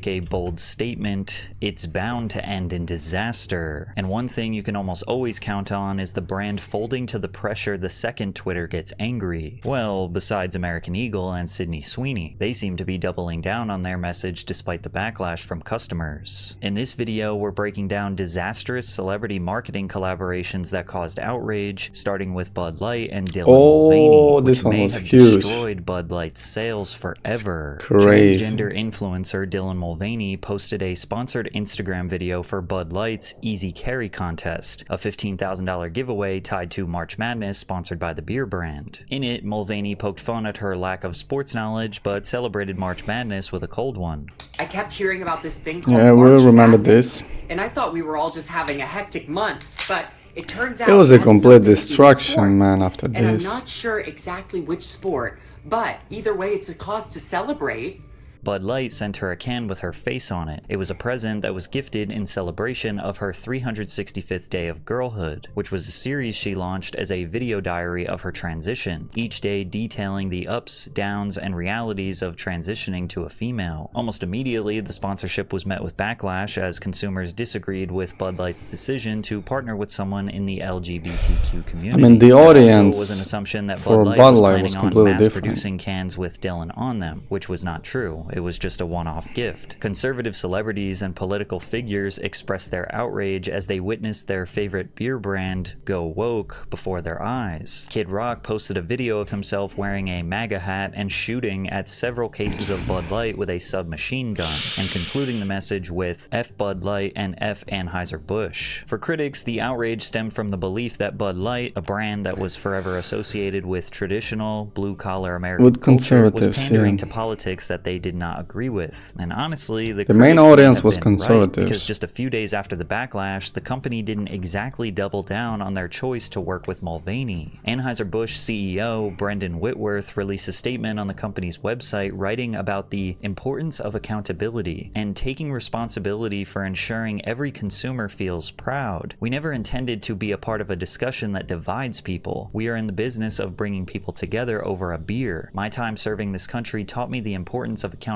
A bold statement, it's bound to end in disaster. And one thing you can almost always count on is the brand folding to the pressure the second Twitter gets angry. Well, besides American Eagle and Sydney Sweeney, they seem to be doubling down on their message despite the backlash from customers. In this video, we're breaking down disastrous celebrity marketing collaborations that caused outrage, starting with Bud Light and Dylan Mulvaney, which may have destroyed Bud Light's sales forever. Transgender influencer Dylan Mulvaney posted a sponsored Instagram video for Bud Light's Easy Carry contest, a $15,000 giveaway tied to March Madness sponsored by the beer brand. In it, Mulvaney poked fun at her lack of sports knowledge, but celebrated March Madness with a cold one. I kept hearing about this thing called March Madness, and I thought we were all just having a hectic month, but it turns out it was a complete destruction, man, after this. And I'm not sure exactly which sport, but either way, it's a cause to celebrate. Bud Light sent her a can with her face on it. It was a present that was gifted in celebration of her 365th day of girlhood, which was a series she launched as a video diary of her transition, each day detailing the ups, downs, and realities of transitioning to a female. Almost immediately, the sponsorship was met with backlash as consumers disagreed with Bud Light's decision to partner with someone in the LGBTQ community. I mean, the audience was an assumption that for Bud Light was planning on mass-producing cans with Dylan on them, which was not true. It was just a one-off gift. Conservative celebrities and political figures expressed their outrage as they witnessed their favorite beer brand go woke before their eyes. Kid Rock posted a video of himself wearing a MAGA hat and shooting at several cases of Bud Light with a submachine gun, and concluding the message with F Bud Light and F Anheuser-Busch. For critics, the outrage stemmed from the belief that Bud Light, a brand that was forever associated with traditional, blue-collar American culture, was pandering to politics that they did not agree with. And honestly, the main audience was conservatives. Right, because just a few days after the backlash, the company didn't exactly double down on their choice to work with Mulvaney. Anheuser-Busch CEO Brendan Whitworth released a statement on the company's website writing about the importance of accountability and taking responsibility for ensuring every consumer feels proud. We never intended to be a part of a discussion that divides people. We are in the business of bringing people together over a beer. My time serving this country taught me the importance of accountability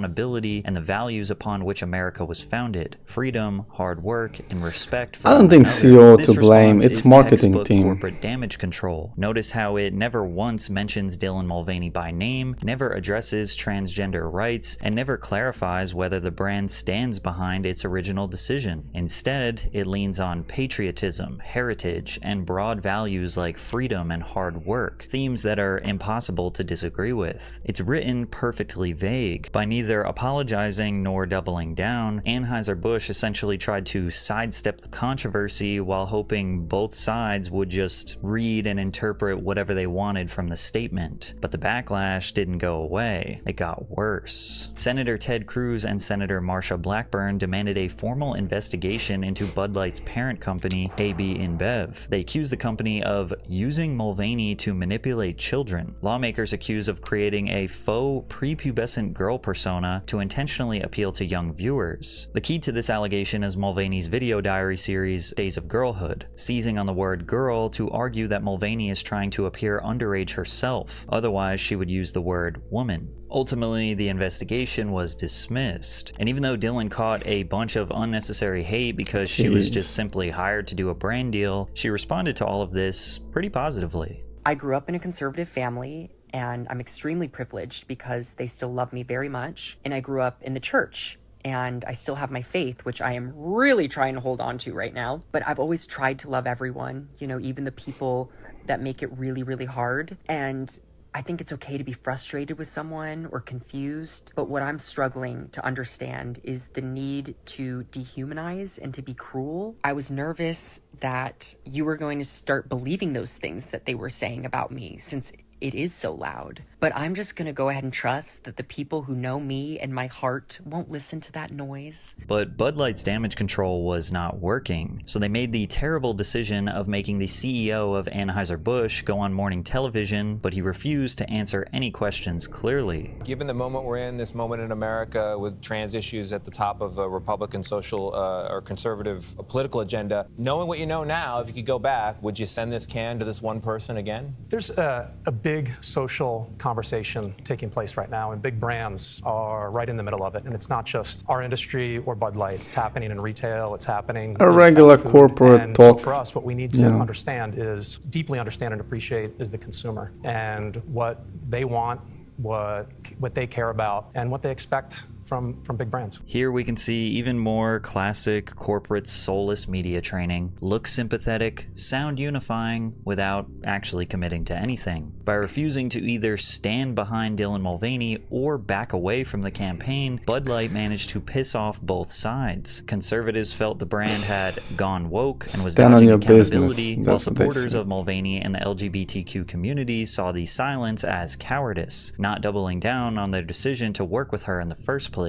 and the values upon which America was founded: freedom, hard work, and respect for I don't think CEO to blame, it's marketing team. Corporate damage control. Notice how it never once mentions Dylan Mulvaney by name, never addresses transgender rights, and never clarifies whether the brand stands behind its original decision. Instead, it leans on patriotism, heritage, and broad values like freedom and hard work, themes that are impossible to disagree with. It's written perfectly vague. By neither apologizing nor doubling down, Anheuser-Busch essentially tried to sidestep the controversy while hoping both sides would just read and interpret whatever they wanted from the statement. But the backlash didn't go away. It got worse. Senator Ted Cruz and Senator Marsha Blackburn demanded a formal investigation into Bud Light's parent company, AB InBev. They accused the company of using Mulvaney to manipulate children. Lawmakers accused of creating a faux prepubescent girl persona to intentionally appeal to young viewers. The key to this allegation is Mulvaney's video diary series, Days of Girlhood, seizing on the word girl to argue that Mulvaney is trying to appear underage herself, otherwise she would use the word woman. Ultimately, the investigation was dismissed, and even though Dylan caught a bunch of unnecessary hate because she was just simply hired to do a brand deal, she responded to all of this pretty positively. I grew up in a conservative family, and I'm extremely privileged because they still love me very much. And I grew up in the church, and I still have my faith, which I am really trying to hold on to right now. But I've always tried to love everyone, you know, even the people that make it really, really hard. And I think it's okay to be frustrated with someone or confused, but what I'm struggling to understand is the need to dehumanize and to be cruel. I was nervous that you were going to start believing those things that they were saying about me, since it is so loud. But I'm just going to go ahead and trust that the people who know me and my heart won't listen to that noise. But Bud Light's damage control was not working, so they made the terrible decision of making the CEO of Anheuser-Busch go on morning television, but he refused to answer any questions clearly. Given the moment we're in, this moment in America with trans issues at the top of a Republican social or conservative political agenda, knowing what you know now, if you could go back, would you send this can to this one person again? There's a big social conversation taking place right now, and big brands are right in the middle of it. And it's not just our industry or Bud Light. It's happening in retail. It's happening A in regular fast food. corporate and talk. So for us, what we need to understand is, deeply understand and appreciate, is the consumer and what they want, what they care about, and what they expect from big brands. Here we can see even more classic corporate soulless media training. Look sympathetic, sound unifying, without actually committing to anything. By refusing to either stand behind Dylan Mulvaney or back away from the campaign, Bud Light managed to piss off both sides. Conservatives felt the brand had gone woke and was Stand on dodging your accountability, business. while That's what they supporters say. of Mulvaney and the LGBTQ community saw the silence as cowardice, not doubling down on their decision to work with her in the first place.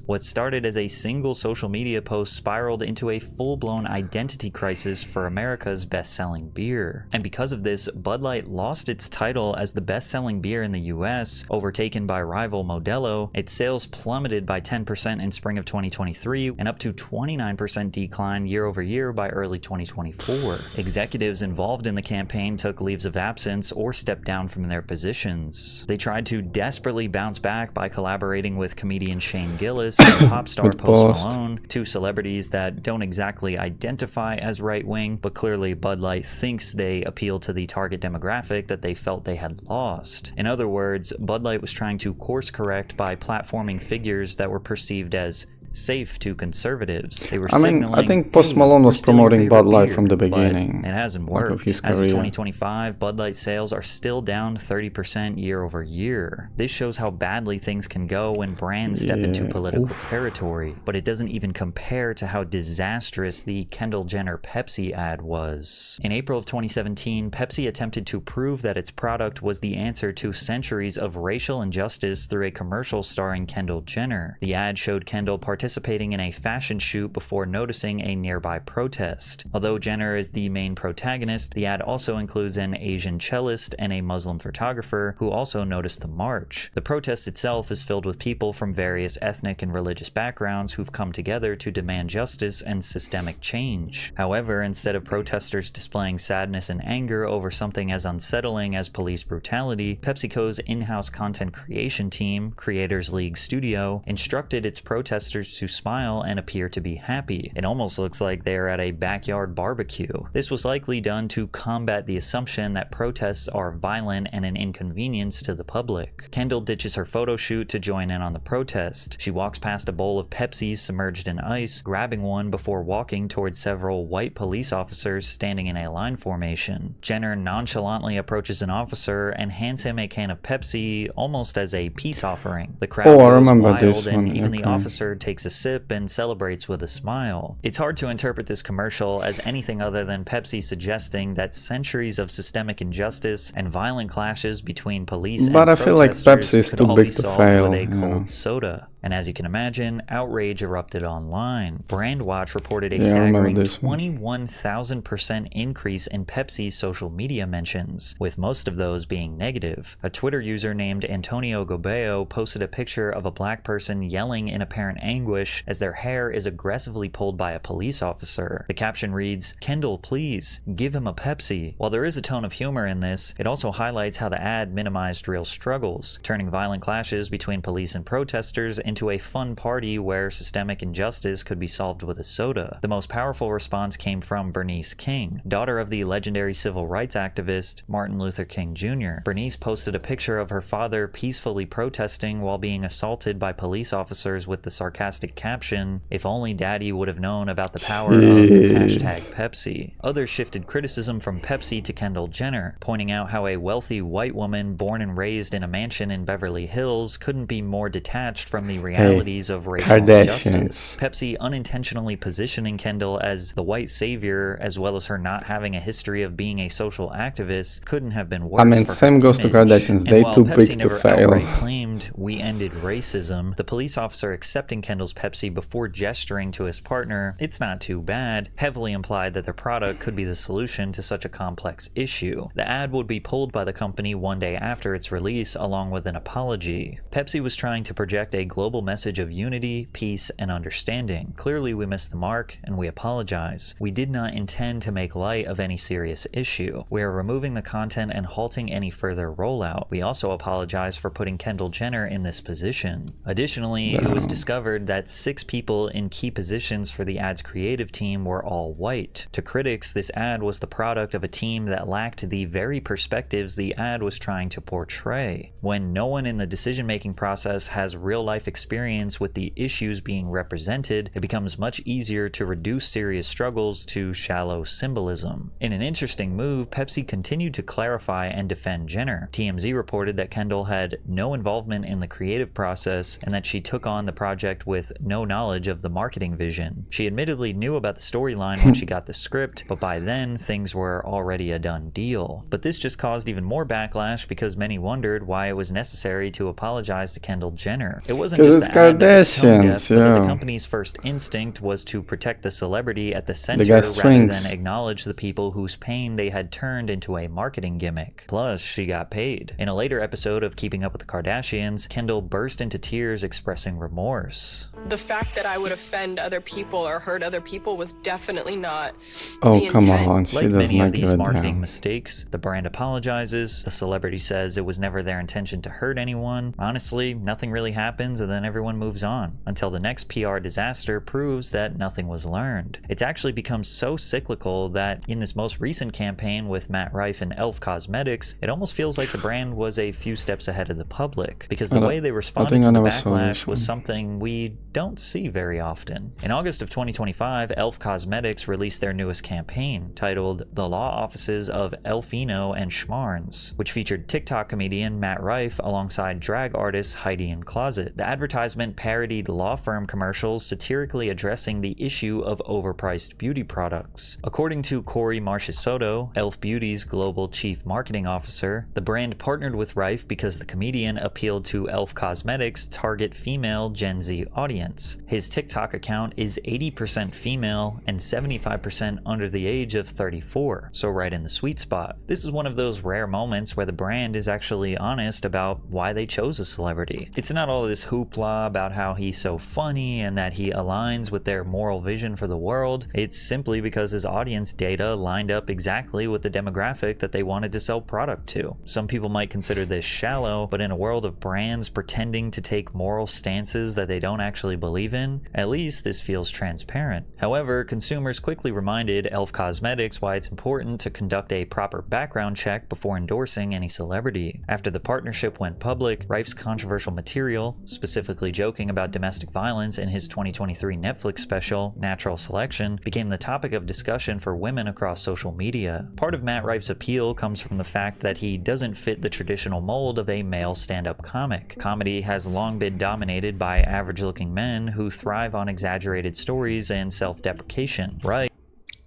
What started as a single social media post spiraled into a full-blown identity crisis for America's best-selling beer. And because of this, Bud Light lost its title as the best-selling beer in the US, overtaken by rival Modelo. Its sales plummeted by 10% in spring of 2023 and up to 29% decline year over year by early 2024. Executives involved in the campaign took leaves of absence or stepped down from their positions. They tried to desperately bounce back by collaborating with comedian Shane Gillis and pop star With Post Post. Malone, two celebrities that don't exactly identify as right-wing, but clearly Bud Light thinks they appeal to the target demographic that they felt they had lost. In other words, Bud Light was trying to course correct by platforming figures that were perceived as safe to conservatives. They were signaling, I think Post Malone was promoting Bud Light from the beginning. It hasn't like, worked. of his As of career. 2025, Bud Light sales are still down 30% year over year. This shows how badly things can go when brands step into political territory, but it doesn't even compare to how disastrous the Kendall Jenner Pepsi ad was. In April of 2017, Pepsi attempted to prove that its product was the answer to centuries of racial injustice through a commercial starring Kendall Jenner. The ad showed Kendall participating in a fashion shoot before noticing a nearby protest. Although Jenner is the main protagonist, the ad also includes an Asian cellist and a Muslim photographer who also noticed the march. The protest itself is filled with people from various ethnic and religious backgrounds who've come together to demand justice and systemic change. However, instead of protesters displaying sadness and anger over something as unsettling as police brutality, PepsiCo's in-house content creation team, Creators League Studio, instructed its protesters to smile and appear to be happy. It almost looks like they are at a backyard barbecue. This was likely done to combat the assumption that protests are violent and an inconvenience to the public. Kendall ditches her photo shoot to join in on the protest. She walks past a bowl of Pepsi submerged in ice, grabbing one before walking towards several white police officers standing in a line formation. Jenner nonchalantly approaches an officer and hands him a can of Pepsi almost as a peace offering. The crowd Oh, I goes remember wild, this and one, even the okay. officer takes a sip and celebrates with a smile. It's hard to interpret this commercial as anything other than Pepsi suggesting that centuries of systemic injustice and violent clashes between police and But I feel like protesters Pepsi is could too all big be to solved fail, with a you know. cold soda. And as you can imagine, outrage erupted online. Brandwatch reported a Yeah, I remember staggering this one. 21,000% increase in Pepsi's social media mentions, with most of those being negative. A Twitter user named Antonio Gobeo posted a picture of a black person yelling in apparent anguish as their hair is aggressively pulled by a police officer. The caption reads, "Kendall, please, give him a Pepsi." While there is a tone of humor in this, it also highlights how the ad minimized real struggles, turning violent clashes between police and protesters into a fun party where systemic injustice could be solved with a soda. The most powerful response came from Bernice King, daughter of the legendary civil rights activist Martin Luther King Jr. Bernice posted a picture of her father peacefully protesting while being assaulted by police officers with the sarcastic caption, "If only Daddy would have known about the power of #Pepsi." Others shifted criticism from Pepsi to Kendall Jenner, pointing out how a wealthy white woman born and raised in a mansion in Beverly Hills couldn't be more detached from the realities of racial Kardashians. injustice. Pepsi unintentionally positioning Kendall as the white savior, as well as her not having a history of being a social activist, couldn't have been worse. I mean, for same her goes to image. Kardashians. And They while too Pepsi big to never fail. outright claimed, "We ended racism," the police officer accepting Kendall's Pepsi before gesturing to his partner, "It's not too bad," heavily implied that their product could be the solution to such a complex issue. The ad would be pulled by the company one day after its release, along with an apology. Pepsi was trying to project a global global message of unity, peace, and understanding. Clearly we missed the mark, and we apologize. We did not intend to make light of any serious issue. We are removing the content and halting any further rollout. We also apologize for putting Kendall Jenner in this position. Additionally, it was discovered that 6 people in key positions for the ad's creative team were all white. To critics, this ad was the product of a team that lacked the very perspectives the ad was trying to portray. When no one in the decision-making process has real-life experience with the issues being represented, it becomes much easier to reduce serious struggles to shallow symbolism. In an interesting move, Pepsi continued to clarify and defend Jenner. TMZ reported that Kendall had no involvement in the creative process and that she took on the project with no knowledge of the marketing vision. She admittedly knew about the storyline when she got the script, but by then things were already a done deal. But this just caused even more backlash because many wondered why it was necessary to apologize to Kendall Jenner. It wasn't just the ad that was tone deaf, but that the company's first instinct was to protect the celebrity at the center rather than acknowledge the people whose pain they had turned into a marketing gimmick. Plus, she got paid. In a later episode of Keeping Up with the Kardashians, Kendall burst into tears expressing remorse. The fact that I would offend other people or hurt other people was definitely not the intent. Come on, she like does many not of these give a marketing damn. mistakes, the brand apologizes, the celebrity says it was never their intention to hurt anyone. Honestly, nothing really happens and then everyone moves on, until the next PR disaster proves that nothing was learned. It's actually become so cyclical that in this most recent campaign with Matt Rife and Elf Cosmetics, it almost feels like the brand was a few steps ahead of the public, because the way they responded to the backlash was something we don't see very often. In August of 2025, Elf Cosmetics released their newest campaign, titled The Law Offices of Elfino and Schmarns, which featured TikTok comedian Matt Rife alongside drag artist Heidi N Closet. The advertisement parodied law firm commercials satirically addressing the issue of overpriced beauty products. According to Corey Marchesotto, Elf Beauty's global chief marketing officer, the brand partnered with Rife because the comedian appealed to Elf Cosmetics' target female Gen Z audience. His TikTok account is 80% female and 75% under the age of 34, so right in the sweet spot. This is one of those rare moments where the brand is actually honest about why they chose a celebrity. It's not all this hoopla about how he's so funny and that he aligns with their moral vision for the world. It's simply because his audience data lined up exactly with the demographic that they wanted to sell product to. Some people might consider this shallow, but in a world of brands pretending to take moral stances that they don't actually believe in, at least this feels transparent. However, consumers quickly reminded Elf Cosmetics why it's important to conduct a proper background check before endorsing any celebrity. After the partnership went public, Rife's controversial material, specifically joking about domestic violence in his 2023 Netflix special, Natural Selection, became the topic of discussion for women across social media. Part of Matt Rife's appeal comes from the fact that he doesn't fit the traditional mold of a male stand-up comic. Comedy has long been dominated by average-looking men who thrive on exaggerated stories and self-deprecation. Rife,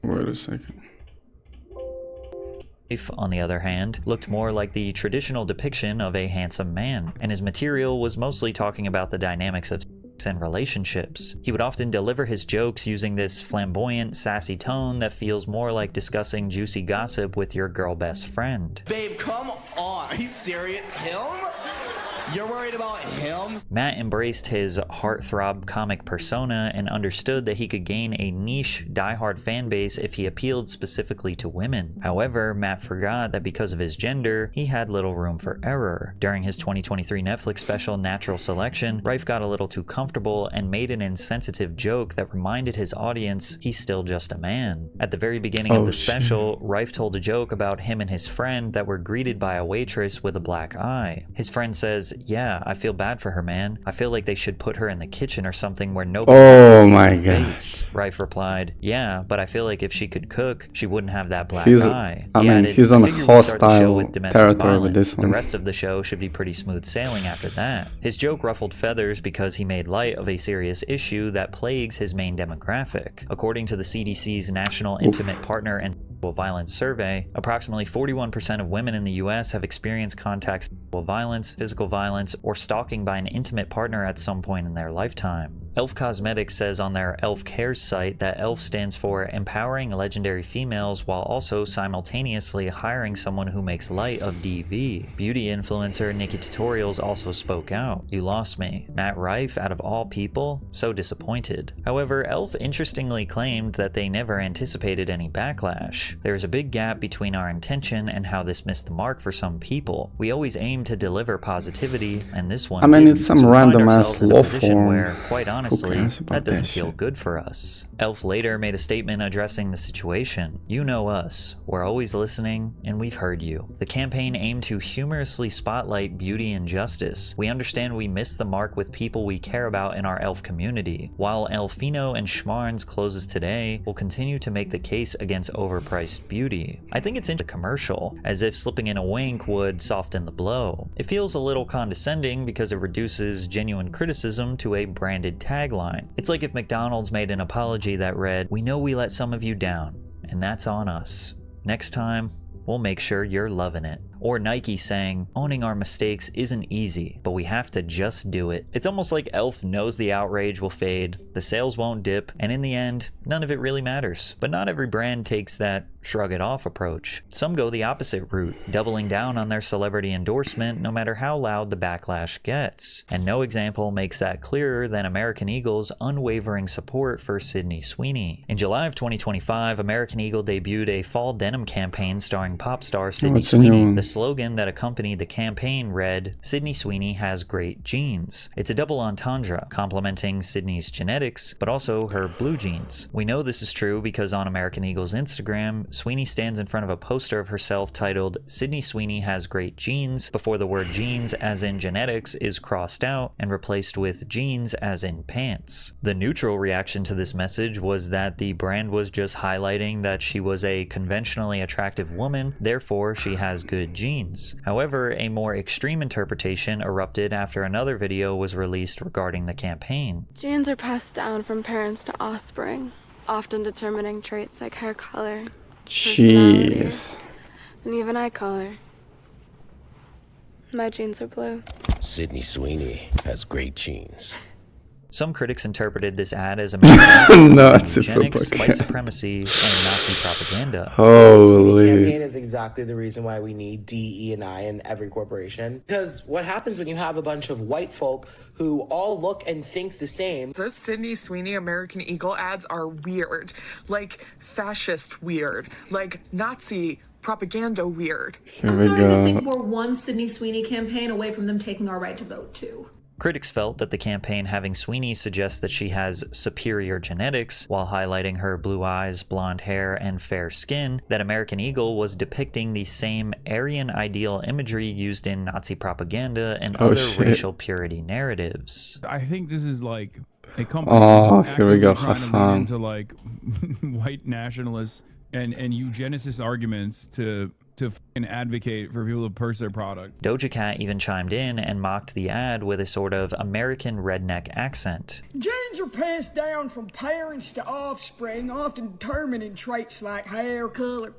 Wait a second. on the other hand, looked more like the traditional depiction of a handsome man, and his material was mostly talking about the dynamics of sex and relationships. He would often deliver his jokes using this flamboyant, sassy tone that feels more like discussing juicy gossip with your girl best friend. Babe, come on. Are you serious? Him? You're worried about him? Matt embraced his heartthrob comic persona and understood that he could gain a niche, diehard fan base if he appealed specifically to women. However, Matt forgot that because of his gender, he had little room for error. During his 2023 Netflix special Natural Selection, Rife got a little too comfortable and made an insensitive joke that reminded his audience he's still just a man. At the very beginning of the special, Rife told a joke about him and his friend that were greeted by a waitress with a black eye. His friend says, "Yeah, I feel bad for her, man. I feel like they should put her in the kitchen or something where nobody has to see her face." Rife replied, "Yeah, but I feel like if she could cook, she wouldn't have that black eye." He's on hostile territory with this one. The rest of the show should be pretty smooth sailing after that. His joke ruffled feathers because he made light of a serious issue that plagues his main demographic. According to the CDC's National Intimate Partner and violence survey, approximately 41% of women in the US have experienced contact sexual violence, physical violence, or stalking by an intimate partner at some point in their lifetime. Elf Cosmetics says on their Elf Cares site that ELF stands for Empowering Legendary Females while also simultaneously hiring someone who makes light of DV. Beauty influencer Nikki Tutorials also spoke out. You lost me. Matt Rife, out of all people, so disappointed. However, ELF interestingly claimed that they never anticipated any backlash. There's a big gap between our intention and how this missed the mark for some people. We always aim to deliver positivity, and this one didn't. It's some So we find random ourselves ass in a law position form. where, quite honestly, that doesn't feel shit. good for us. ELF later made a statement addressing the situation. You know us. We're always listening, and we've heard you. The campaign aimed to humorously spotlight beauty and justice. We understand we missed the mark with people we care about in our ELF community. While Elfino and Schmarns closes today, we'll continue to make the case against overpriced beauty. I think it's into commercial, as if slipping in a wink would soften the blow. It feels a little condescending because it reduces genuine criticism to a branded tagline. It's like if McDonald's made an apology that read, "We know we let some of you down, and that's on us. Next time, we'll make sure you're loving it." Or Nike saying, "Owning our mistakes isn't easy, but we have to just do it." It's almost like ELF knows the outrage will fade, the sales won't dip, and in the end, none of it really matters. But not every brand takes that shrug it off approach. Some go the opposite route, doubling down on their celebrity endorsement no matter how loud the backlash gets. And no example makes that clearer than American Eagle's unwavering support for Sydney Sweeney. In July of 2025, American Eagle debuted a fall denim campaign starring pop star Sydney it's a new Sweeney. one. The slogan that accompanied the campaign read, "Sydney Sweeney has great genes." It's a double entendre, complimenting Sydney's genetics, but also her blue jeans. We know this is true because on American Eagle's Instagram, Sweeney stands in front of a poster of herself titled, "Sydney Sweeney has great genes," before the word genes as in genetics is crossed out and replaced with jeans as in pants. The neutral reaction to this message was that the brand was just highlighting that she was a conventionally attractive woman, therefore she has good genes. However, a more extreme interpretation erupted after another video was released regarding the campaign. Genes are passed down from parents to offspring, often determining traits like hair color, personality, Jeez. and even eye color. My genes are blue. Sydney Sweeney has great genes. Some critics interpreted this ad as American Nazi eugenics, propaganda. white supremacy, and Nazi propaganda. The Holy. campaign is exactly the reason why we need DE&I in every corporation. Because what happens when you have a bunch of white folk who all look and think the same? Those Sydney Sweeney American Eagle ads are weird. Like fascist weird. Like Nazi propaganda weird. Here we go. We're one Sydney Sweeney campaign away from them taking our right to vote too. Critics felt that the campaign having Sweeney suggest that she has superior genetics while highlighting her blue eyes, blonde hair, and fair skin, that American Eagle was depicting the same Aryan ideal imagery used in Nazi propaganda and other racial purity narratives. I think this is like a company here we go, trying to lean Hassan. into like white nationalists and eugenicist arguments to fucking advocate for people to purchase their product. Doja Cat even chimed in and mocked the ad with a sort of American redneck accent. Genes are passed down from parents to offspring, often determining traits like hair color,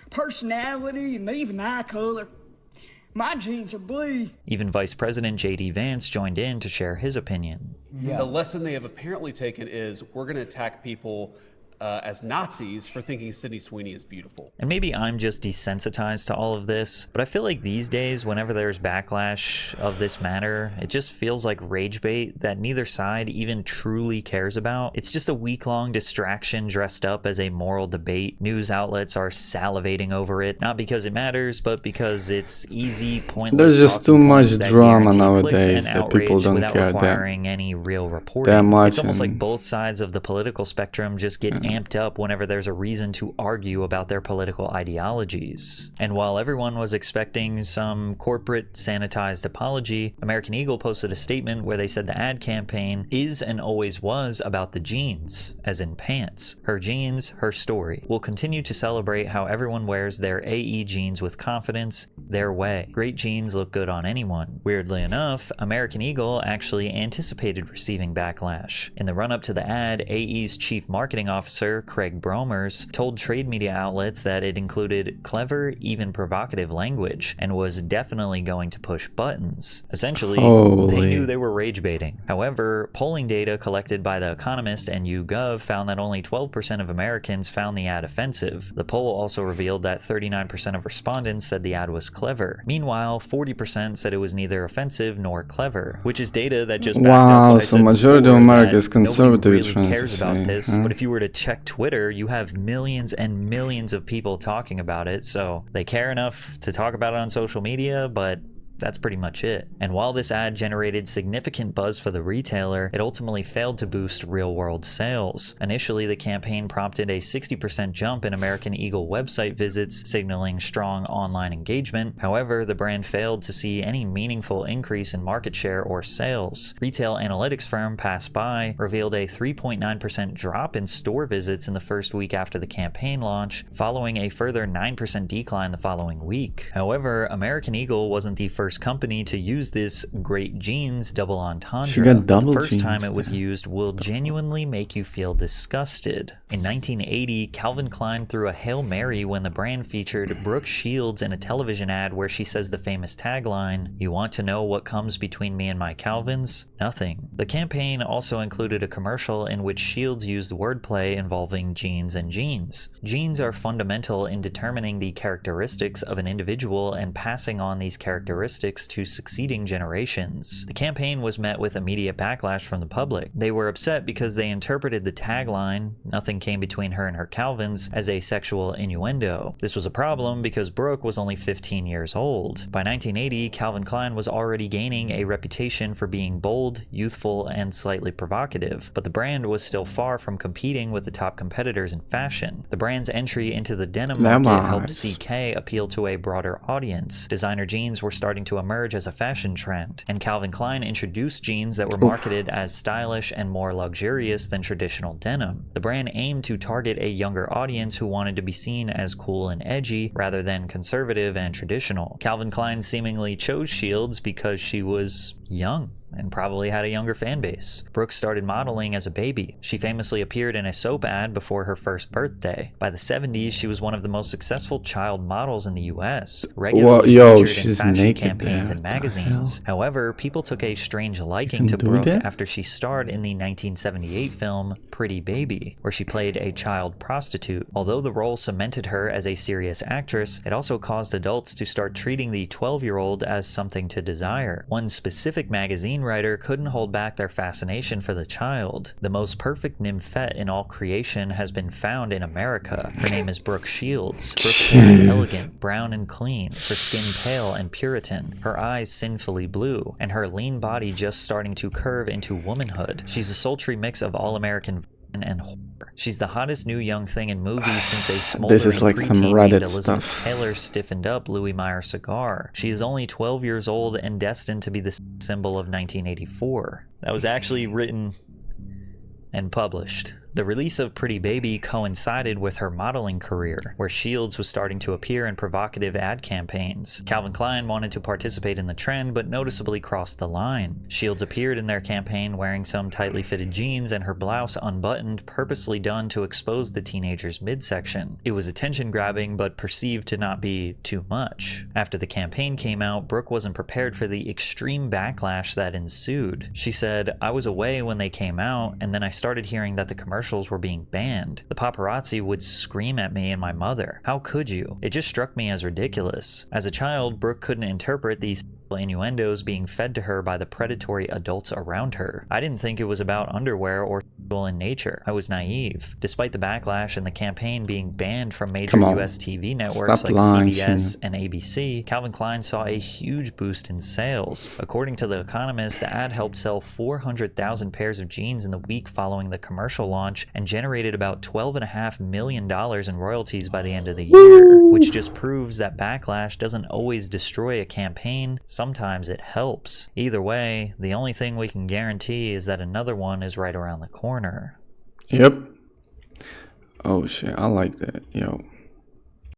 personality, and even eye color. My genes are blue. Even Vice President J.D. Vance joined in to share his opinion. The lesson they have apparently taken is we're going to attack people as Nazis for thinking Sydney Sweeney is beautiful. And maybe I'm just desensitized to all of this, but I feel like these days, whenever there's backlash of this matter, it just feels like rage bait that neither side even truly cares about. It's just a week-long distraction dressed up as a moral debate. News outlets are salivating over it, not because it matters, but because it's easy, pointless. There's just too much drama nowadays that people don't without care requiring any real reporting. much. It's almost like both sides of the political spectrum just get amped up whenever there's a reason to argue about their political ideologies. And while everyone was expecting some corporate sanitized apology, American Eagle posted a statement where they said the ad campaign is and always was about the jeans, as in pants. Her jeans, her story. We'll continue to celebrate how everyone wears their AE jeans with confidence, their way. Great jeans look good on anyone. Weirdly enough, American Eagle actually anticipated receiving backlash. In the run-up to the ad, AE's chief marketing officer officer, Craig Bromers, told trade media outlets that it included clever, even provocative language, and was definitely going to push buttons. Essentially, they knew they were rage baiting. However, polling data collected by The Economist and YouGov found that only 12% of Americans found the ad offensive. The poll also revealed that 39% of respondents said the ad was clever. Meanwhile, 40% said it was neither offensive nor clever, which is data that just backed up what I said majority before, of America is that conservative. nobody really cares about this. But if you were to check Twitter, you have millions and millions of people talking about it, so they care enough to talk about it on social media, but that's pretty much it. And while this ad generated significant buzz for the retailer, it ultimately failed to boost real-world sales. Initially, the campaign prompted a 60% jump in American Eagle website visits, signaling strong online engagement. However, the brand failed to see any meaningful increase in market share or sales. Retail analytics firm Pass By revealed a 3.9% drop in store visits in the first week after the campaign launch, following a further 9% decline the following week. However, American Eagle wasn't the first company to use this great jeans double entendre. The first time it was used will genuinely make you feel disgusted. In 1980, Calvin Klein threw a Hail Mary when the brand featured Brooke Shields in a television ad where she says the famous tagline, "You want to know what comes between me and my Calvins? Nothing." The campaign also included a commercial in which Shields used wordplay involving jeans and jeans. Jeans are fundamental in determining the characteristics of an individual and passing on these characteristics to succeeding generations. The campaign was met with immediate backlash from the public. They were upset because they interpreted the tagline, "Nothing came between her and her Calvins," as a sexual innuendo. This was a problem because Brooke was only 15 years old. By 1980, Calvin Klein was already gaining a reputation for being bold, youthful, and slightly provocative, but the brand was still far from competing with the top competitors in fashion. The brand's entry into the denim market helped CK appeal to a broader audience. Designer jeans were starting to emerge as a fashion trend, and Calvin Klein introduced jeans that were marketed as stylish and more luxurious than traditional denim. The brand aimed to target a younger audience who wanted to be seen as cool and edgy rather than conservative and traditional. Calvin Klein seemingly chose Shields because she was young and probably had a younger fan base. Brooke started modeling as a baby. She famously appeared in a soap ad before her first birthday. By the 70s, she was one of the most successful child models in the US, regularly featured in fashion campaigns and magazines. However, people took a strange liking to Brooke after she starred in the 1978 film Pretty Baby, where she played a child prostitute. Although the role cemented her as a serious actress, it also caused adults to start treating the 12-year-old as something to desire. One specific magazine writer couldn't hold back their fascination for the child. The most perfect nymphette in all creation has been found in America. Her name is Brooke Shields. Brooke's hair is elegant, brown and clean, her skin pale and Puritan, her eyes sinfully blue, and her lean body just starting to curve into womanhood. She's a sultry mix of all-American and horror. She's the hottest new young thing in movies since a smoldering this is like some preteen Reddit named Elizabeth stuff. Taylor stiffened up Louis Meyer cigar. She is only 12 years old and destined to be the symbol of 1984. That was actually written and published. The release of Pretty Baby coincided with her modeling career, where Shields was starting to appear in provocative ad campaigns. Calvin Klein wanted to participate in the trend, but noticeably crossed the line. Shields appeared in their campaign wearing some tightly fitted jeans and her blouse unbuttoned, purposely done to expose the teenager's midsection. It was attention-grabbing, but perceived to not be too much. After the campaign came out, Brooke wasn't prepared for the extreme backlash that ensued. She said, "I was away when they came out, and then I started hearing that the commercials were being banned. The paparazzi would scream at me and my mother. How could you? It just struck me as ridiculous." As a child, Brooke couldn't interpret these innuendos being fed to her by the predatory adults around her. "I didn't think it was about underwear or sexual in nature. I was naive." Despite the backlash and the campaign being banned from major US TV networks like CBS and ABC, Calvin Klein saw a huge boost in sales. According to The Economist, the ad helped sell 400,000 pairs of jeans in the week following the commercial launch and generated about $12.5 million in royalties by the end of the year, which just proves that backlash doesn't always destroy a campaign. Sometimes it helps. Either way, the only thing we can guarantee is that another one is right around the corner. Yep. Oh shit, I like that. Yo.